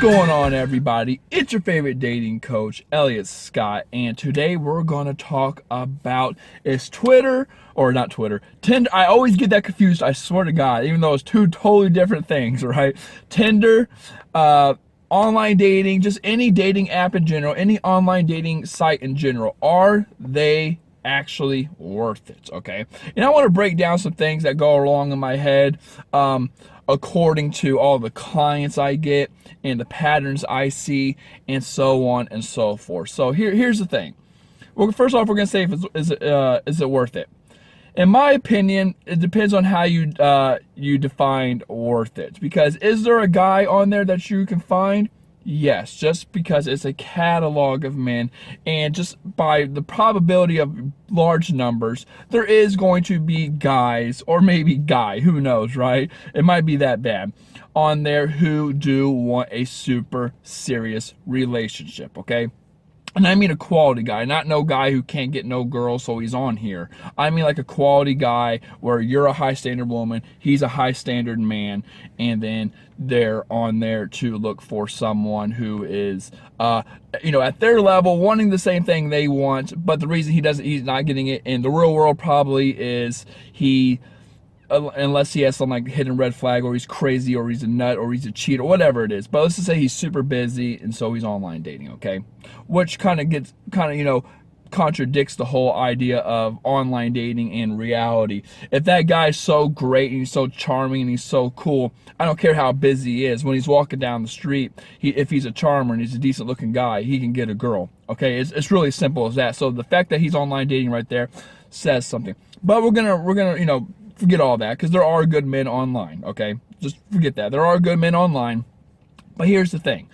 going on, everybody? It's your favorite dating coach, Elliot Scott, and today we're going to talk about is Twitter, or not Twitter, Tinder. I always get that confused, I swear to God, even though it's two totally different things, right? Tinder, online dating, just any dating app in general, any online dating site in general, are they actually worth it? Okay, and I want to break down some things that go along in my head, according to all the clients I get and the patterns I see, and so on and so forth. So here's the thing. Well, first off, we're gonna say, is it worth it? In my opinion, it depends on how you defined worth it. Because is there a guy on there that you can find? Yes, just because it's a catalog of men, and just by the probability of large numbers, there is going to be guys, or maybe guy, who knows, right? It might be that bad, on there who do want a super serious relationship, okay? And I mean a quality guy, not no guy who can't get no girl, so he's on here. I mean like a quality guy where you're a high standard woman, he's a high standard man, and then they're on there to look for someone who is, at their level, wanting the same thing they want, but the reason he's not getting it in the real world probably is unless he has some like hidden red flag, or he's crazy, or he's a nut, or he's a cheat, or whatever it is. But let's just say he's super busy, and so he's online dating, okay? Which kind of contradicts the whole idea of online dating and reality. If that guy's so great and he's so charming and he's so cool, I don't care how busy he is. When he's walking down the street, if he's a charmer and he's a decent looking guy, he can get a girl, okay? It's really simple as that. So the fact that he's online dating right there says something. But we're gonna forget all that, because there are good men online, okay? Just forget that. There are good men online. But here's the thing.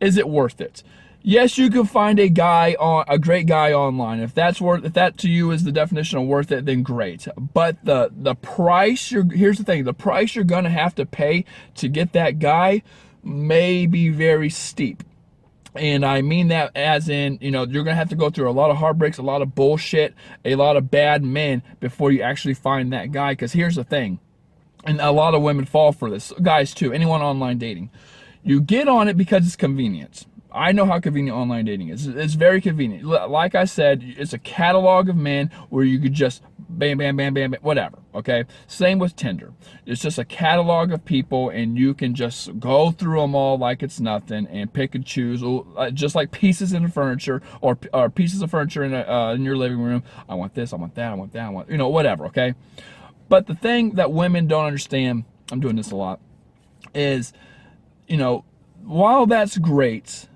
Is it worth it? Yes, you can find a great guy online. If that to you is the definition of worth it, then great. But the price, here's the thing, the price you're gonna have to pay to get that guy may be very steep. And I mean that as in, you're going to have to go through a lot of heartbreaks, a lot of bullshit, a lot of bad men before you actually find that guy. Because here's the thing, and a lot of women fall for this, guys too, anyone online dating. You get on it because it's convenient. I know how convenient online dating is. It's very convenient. Like I said, it's a catalog of men where you could just bam, bam, bam, bam, bam, whatever, okay? Same with Tinder. It's just a catalog of people, and you can just go through them all like it's nothing and pick and choose, just like pieces in the furniture, or pieces of furniture in your living room. I want this, I want that, I want that, I want, whatever, okay? But the thing that women don't understand, I'm doing this a lot, is, while that's great,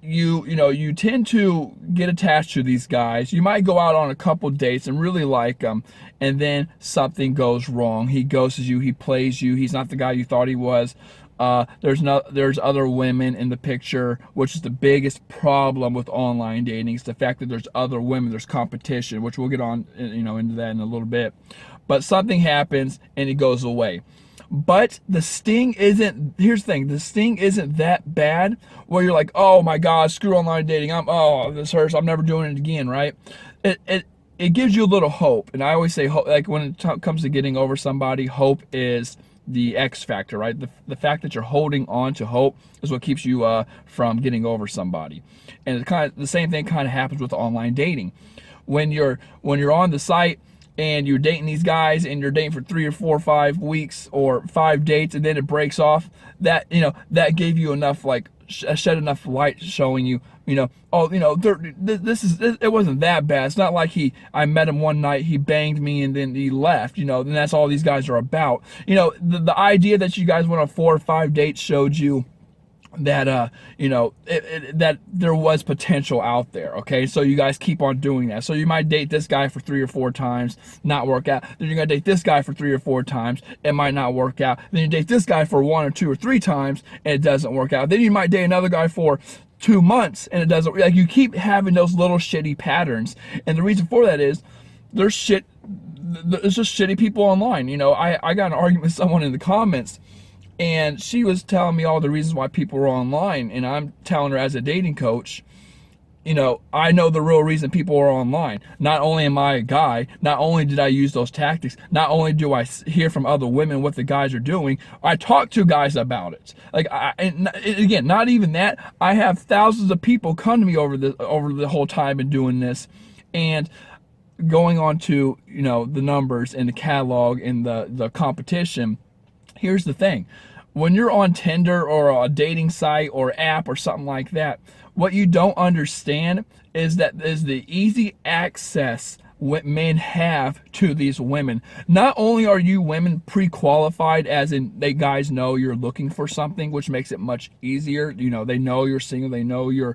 you tend to get attached to these guys. You might go out on a couple dates and really like them, and then something goes wrong. He ghosts you, he plays you, he's not the guy you thought he was. There's other women in the picture, which is the biggest problem with online dating. It's the fact that there's other women, there's competition, which we'll get on, into that in a little bit. But something happens and it goes away. But the sting isn't, here's the thing, the sting isn't that bad where you're like, oh my God, screw online dating, this hurts, I'm never doing it again, right? It gives you a little hope. And I always say, hope, like when it comes to getting over somebody, hope is the X factor, right? The fact that you're holding on to hope is what keeps you from getting over somebody. And the same thing kind of happens with online dating. When you're on the site, and you're dating these guys, and you're dating for 3 or 4 or 5 weeks, or 5 dates, and then it breaks off, that gave you enough, like, shed enough light showing you, it wasn't that bad. It's not like I met him one night, he banged me, and then he left, and that's all these guys are about. The idea that you guys went on 4 or 5 dates showed you that that there was potential out there, okay? So you guys keep on doing that. So you might date this guy for 3 or 4 times, not work out. Then you're gonna date this guy for 3 or 4 times, it might not work out. Then you date this guy for 1 or 2 or 3 times, and it doesn't work out. Then you might date another guy for 2 months, and it doesn't. Like, you keep having those little shitty patterns, and the reason for that is there's just shitty people online. I got an argument with someone in the comments, and she was telling me all the reasons why people were online, and I'm telling her as a dating coach, you know, I know the real reason people are online. Not only am I a guy, not only did I use those tactics, not only do I hear from other women what the guys are doing, I talk to guys about it. Like, and again, not even that. I have thousands of people come to me over the whole time and doing this, and going on to, you know, the numbers and the catalog and the competition. Here's the thing. When you're on Tinder or a dating site or app or something like that, what you don't understand is that is the easy access what men have to these women. Not only are you women pre-qualified, as in they guys know you're looking for something, which makes it much easier. You know, they know you're single, they know you're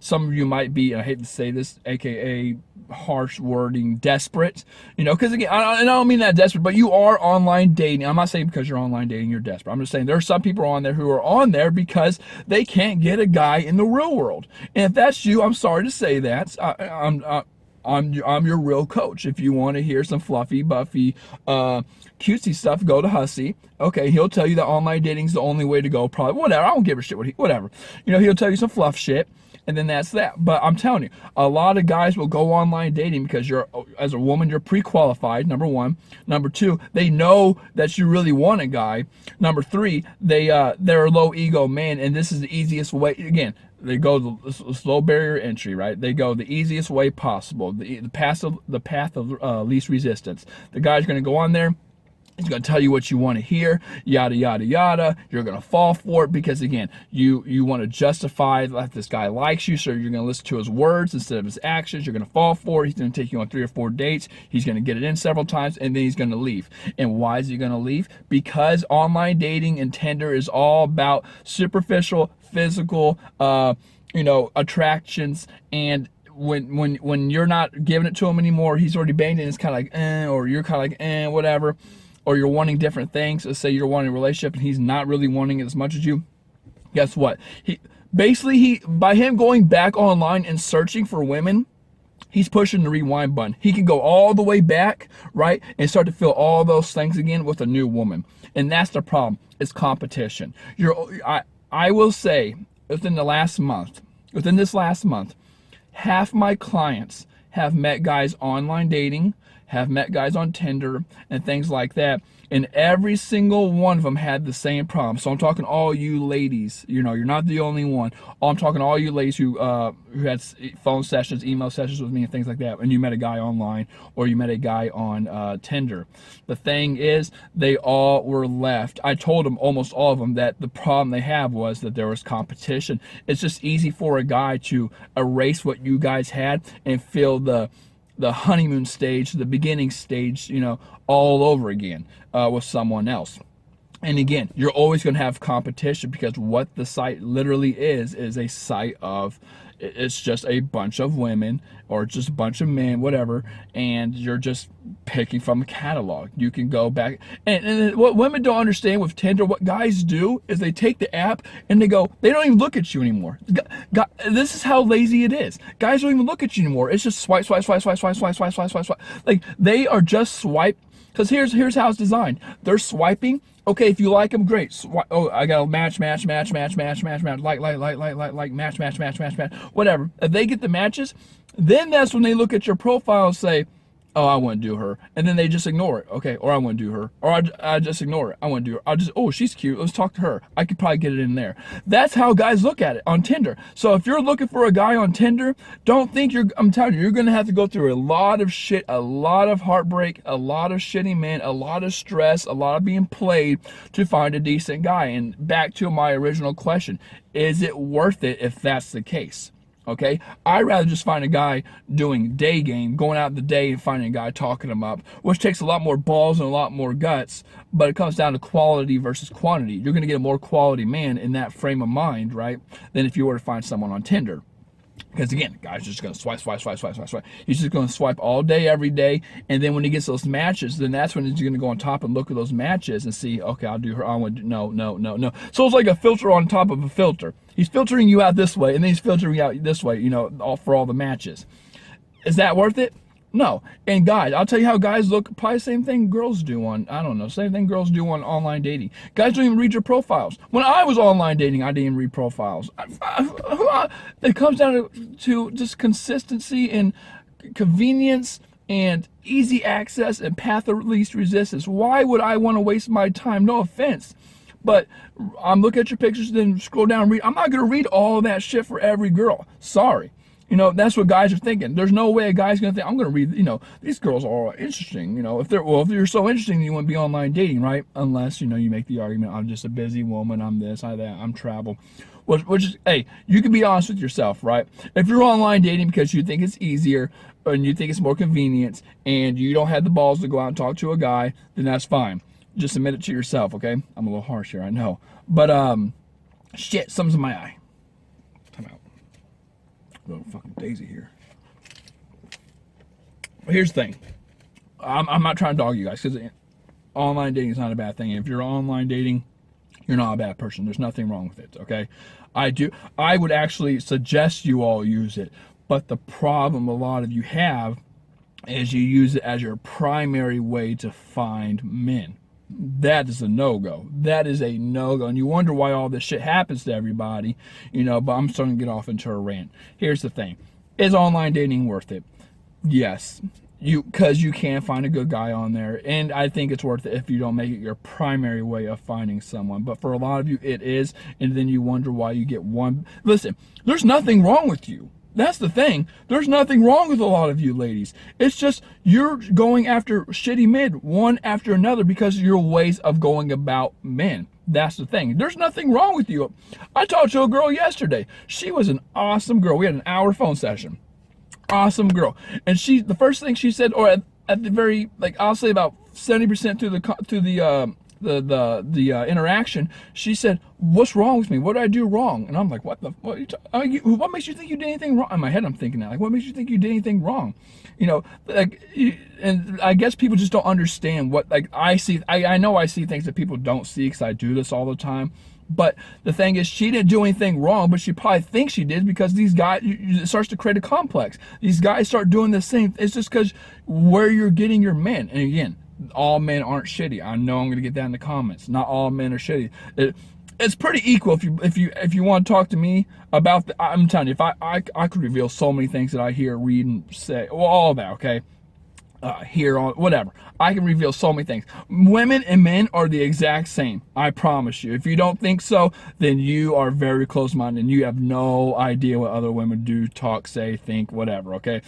some of you might be, I hate to say this, aka harsh wording, desperate, you know, because again, I don't mean that desperate, but you are online dating. I'm not saying because you're online dating you're desperate. I'm just saying there are some people on there who are on there because they can't get a guy in the real world. And if that's you, I'm sorry to say that. I'm your real coach. If you want to hear some fluffy, buffy, cutesy stuff, go to Hussy. Okay, he'll tell you that online dating's the only way to go. Probably, whatever. I don't give a shit. Whatever. You know, he'll tell you some fluff shit, and then that's that. But I'm telling you, a lot of guys will go online dating because you're, as a woman, you're pre-qualified. Number one. Number two, they know that you really want a guy. Number three, they're a low ego man, and this is the easiest way. Again, they go the slow barrier entry, right? They go the easiest way possible, the path of least resistance. The guy's going to go on there. He's going to tell you what you want to hear, yada, yada, yada. You're going to fall for it because, again, you want to justify that this guy likes you, so you're going to listen to his words instead of his actions. You're going to fall for it. He's going to take you on 3 or 4 dates. He's going to get it in several times, and then he's going to leave. And why is he going to leave? Because online dating and Tinder is all about superficial, physical, you know, attractions, and when you're not giving it to him anymore, he's already banged it, and it's kind of like, or you're kind of like, whatever. Or you're wanting different things. Let's say you're wanting a relationship and he's not really wanting it as much as you. Guess what? He by him going back online and searching for women, he's pushing the rewind button. He can go all the way back, right, and start to feel all those things again with a new woman. And that's the problem. It's competition. I will say within this last month, half my clients have met guys online dating, have met guys on Tinder and things like that, and every single one of them had the same problem. So I'm talking all you ladies, you know, you're not the only one. I'm talking all you ladies who had phone sessions, email sessions with me and things like that, and you met a guy online or you met a guy on Tinder. The thing is, they all were left. I told them, almost all of them, that the problem they have was that there was competition. It's just easy for a guy to erase what you guys had and feel the honeymoon stage, the beginning stage, you know, all over again with someone else. And again, you're always going to have competition because what the site literally is a site of, it's just a bunch of women or just a bunch of men, whatever, and you're just picking from a catalog. You can go back, and what women don't understand with Tinder, what guys do is they take the app and they don't even look at you anymore. This is how lazy it is. Guys don't even look at you anymore. It's just swipe, swipe, swipe, swipe, swipe, swipe, swipe, swipe, swipe, swipe. Like, they are just swipe. Because here's how it's designed. They're swiping. Okay, if you like them, great. Oh, I got to match, like, match, whatever. If they get the matches, then that's when they look at your profile and say, oh, I want to do her. And then they just ignore it. Okay, or I want to do her. Or I just ignore it. I want to do her. Oh, she's cute. Let's talk to her. I could probably get it in there. That's how guys look at it on Tinder. So if you're looking for a guy on Tinder, don't think I'm telling you, you're going to have to go through a lot of shit, a lot of heartbreak, a lot of shitty men, a lot of stress, a lot of being played to find a decent guy. And back to my original question, is it worth it if that's the case? Okay, I'd rather just find a guy doing day game, going out in the day and finding a guy, talking him up, which takes a lot more balls and a lot more guts, but it comes down to quality versus quantity. You're going to get a more quality man in that frame of mind, right, than if you were to find someone on Tinder. Because again, the guy's just going to swipe. He's just going to swipe all day, every day. And then when he gets those matches, then that's when he's going to go on top and look at those matches and see, okay, I'll do her. I want to do, no. So it's like a filter on top of a filter. He's filtering you out this way, and then he's filtering you out this way, you know, for all the matches. Is that worth it? No. And guys, I'll tell you how guys look. Probably the same thing girls do on, I don't know, same thing girls do on online dating. Guys don't even read your profiles. When I was online dating, I didn't even read profiles. It comes down to just consistency and convenience and easy access and path of least resistance. Why would I want to waste my time? No offense. But I'm looking at your pictures, then scroll down and read. I'm not going to read all that shit for every girl. Sorry. You know, that's what guys are thinking. There's no way a guy's going to think, I'm going to read, you know, these girls are interesting. You know, if you're so interesting, you wouldn't be online dating, right? Unless, you know, you make the argument, I'm just a busy woman, I'm this, I'm that, I'm travel. Which is, hey, you can be honest with yourself, right? If you're online dating because you think it's easier and you think it's more convenient and you don't have the balls to go out and talk to a guy, then that's fine. Just admit it to yourself, okay? I'm a little harsh here, I know. But, shit, something's in my eye. Time out. Little fucking daisy here. But here's the thing. I'm not trying to dog you guys, because online dating is not a bad thing. If you're online dating, you're not a bad person. There's nothing wrong with it, okay? I would actually suggest you all use it. But the problem a lot of you have is you use it as your primary way to find men. That is a no-go. That is a no-go. And you wonder why all this shit happens to everybody, you know, but I'm starting to get off into a rant. Here's the thing. Is online dating worth it? Yes. Because you can find a good guy on there. And I think it's worth it if you don't make it your primary way of finding someone. But for a lot of you, it is. And then you wonder why you get one. Listen, there's nothing wrong with you. That's the thing. There's nothing wrong with a lot of you ladies. It's just you're going after shitty men one after another because of your ways of going about men. That's the thing. There's nothing wrong with you. I talked to a girl yesterday. She was an awesome girl. We had an hour phone session. Awesome girl. And the first thing she said, or at the very, like, I'll say about 70% to the interaction, she said, "What's wrong with me? What did I do wrong?" And I'm like, what what makes you think you did anything wrong? In my head, I'm thinking that, like, what makes you think you did anything wrong? You know, like, and I guess people just don't understand what, like, I see. I know I see things that people don't see because I do this all the time. But the thing is, she didn't do anything wrong, but she probably thinks she did because these guys, it starts to create a complex. These guys start doing the same. It's just because where you're getting your men. And again, all men aren't shitty. I know I'm going to get that in the comments. Not all men are shitty. It's pretty equal. If you want to talk to me about I'm telling you, if I could reveal so many things that I hear, read, and say, well, all that, okay? Here on whatever, I can reveal so many things. Women and men are the exact same. I promise you. If you don't think so, then you are very close-minded and you have no idea what other women do, talk, say, think, whatever. Okay,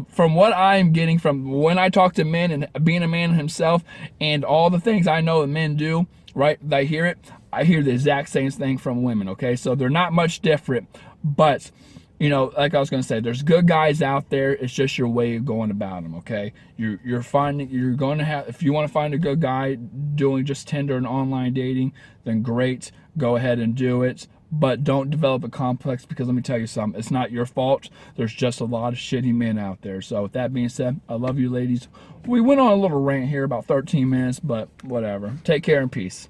from what I'm getting from when I talk to men and being a man himself, and all the things I know that men do, right? I hear the exact same thing from women. Okay, so they're not much different, but you know, like I was going to say, there's good guys out there. It's just your way of going about them, okay? You're going to have, if you want to find a good guy doing just Tinder and online dating, then great, go ahead and do it. But don't develop a complex, because let me tell you something, it's not your fault. There's just a lot of shitty men out there. So with that being said, I love you ladies. We went on a little rant here, about 13 minutes, but whatever. Take care and peace.